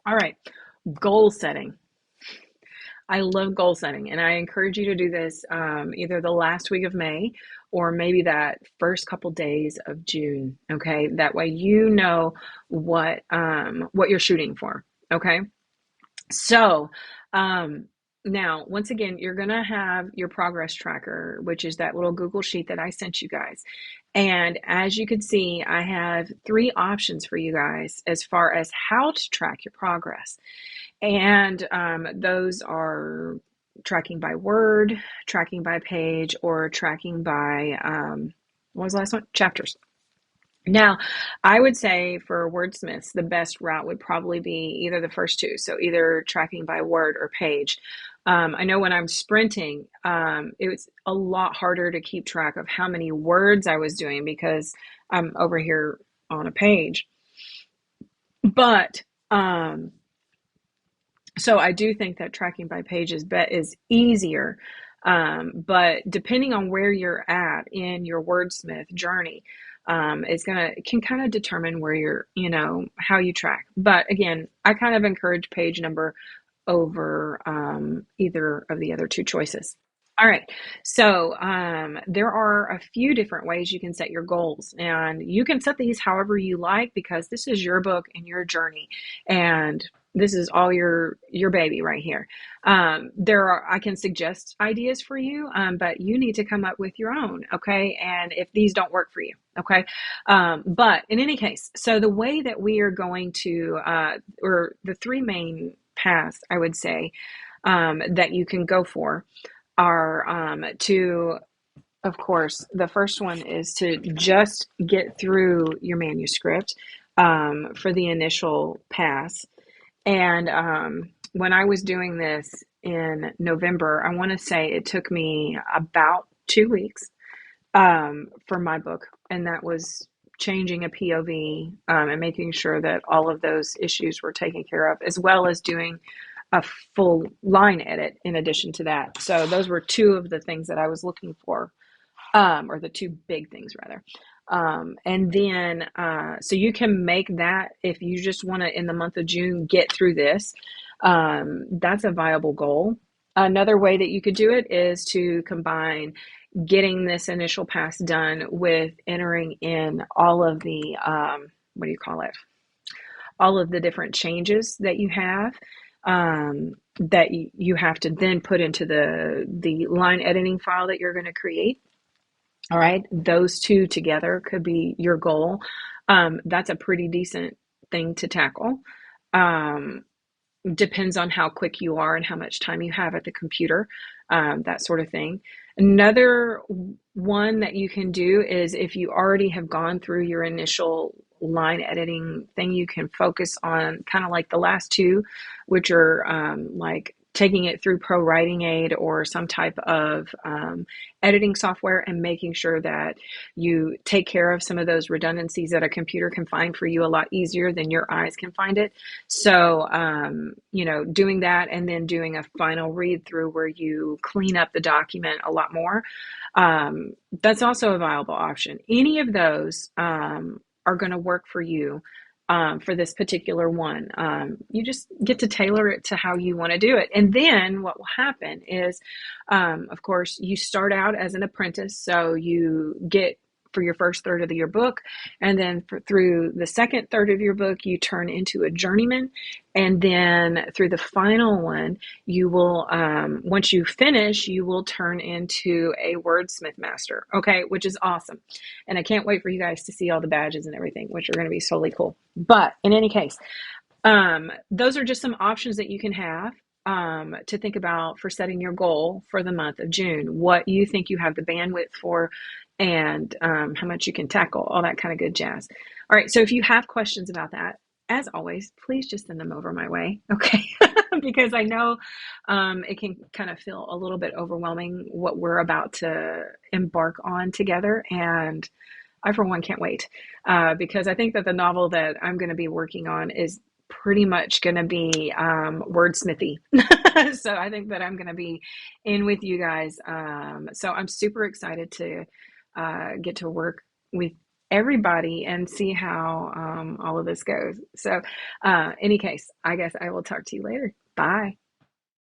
All right. Goal setting. I love goal setting, and I encourage you to do this either the last week of May or maybe that first couple days of June. Okay, that way you know what you're shooting for. Okay, so um, now once again, you're gonna have your progress tracker, which is that little Google sheet that I sent you guys. And as you can see, I have three options for you guys as far as how to track your progress. And those are tracking by word, tracking by page, or tracking by, what was the last one? Chapters. Now, I would say for Wordsmiths, the best route would probably be either the first two. So either tracking by word or page. I know when I'm sprinting, it was a lot harder to keep track of how many words I was doing because I'm over here on a page. But so I do think that tracking by pages is easier. But depending on where you're at in your wordsmith journey, can kind of determine where you're, how you track. But again, I kind of encourage page number over either of the other two choices. All right, so there are a few different ways you can set your goals, and you can set these however you like because this is your book and your journey, and this is all your baby right here. I can suggest ideas for you, but you need to come up with your own, okay? And if these don't work for you, okay? But in any case, so the way that we are going to, or the three main paths, I would say, that you can go for are of course, the first one is to just get through your manuscript for the initial pass. And when I was doing this in November, I want to say it took me about 2 weeks for my book, and that was changing a POV and making sure that all of those issues were taken care of, as well as doing a full line edit in addition to that. So those were two of the things that I was looking for, or the two big things rather. And then, so you can make that if you just want to, in the month of June, get through this. That's a viable goal. Another way that you could do it is to combine getting this initial pass done with entering in all of the, what do you call it? All of the different changes that you have that you have to then put into the line editing file that you're going to create. All right, those two together could be your goal. That's a pretty decent thing to tackle. Um, Depends on how quick you are and how much time you have at the computer, that sort of thing. Another one that you can do is if you already have gone through your initial line editing thing, you can focus on kind of like the last two, which are like taking it through Pro Writing Aid or some type of editing software and making sure that you take care of some of those redundancies that a computer can find for you a lot easier than your eyes can find it. So, doing that and then doing a final read through where you clean up the document a lot more. That's also a viable option. Any of those are going to work for you for this particular one. You just get to tailor it to how you want to do it. And then what will happen is, of course, you start out as an apprentice. So you get for your first third of your book. And then through the second third of your book, you turn into a journeyman. And then through the final one, you will, once you finish, you will turn into a wordsmith master. Okay, which is awesome. And I can't wait for you guys to see all the badges and everything, which are going to be totally cool. But in any case, those are just some options that you can have to think about for setting your goal for the month of June, what you think you have the bandwidth for, and how much you can tackle, all that kind of good jazz. All right, so if you have questions about that, as always, please just send them over my way, okay? Because I know it can kind of feel a little bit overwhelming what we're about to embark on together, and I, for one, can't wait because I think that the novel that I'm going to be working on is pretty much going to be wordsmithy. So I think that I'm going to be in with you guys. So I'm super excited to get to work with everybody and see how all of this goes. So, any case, I guess I will talk to you later. Bye.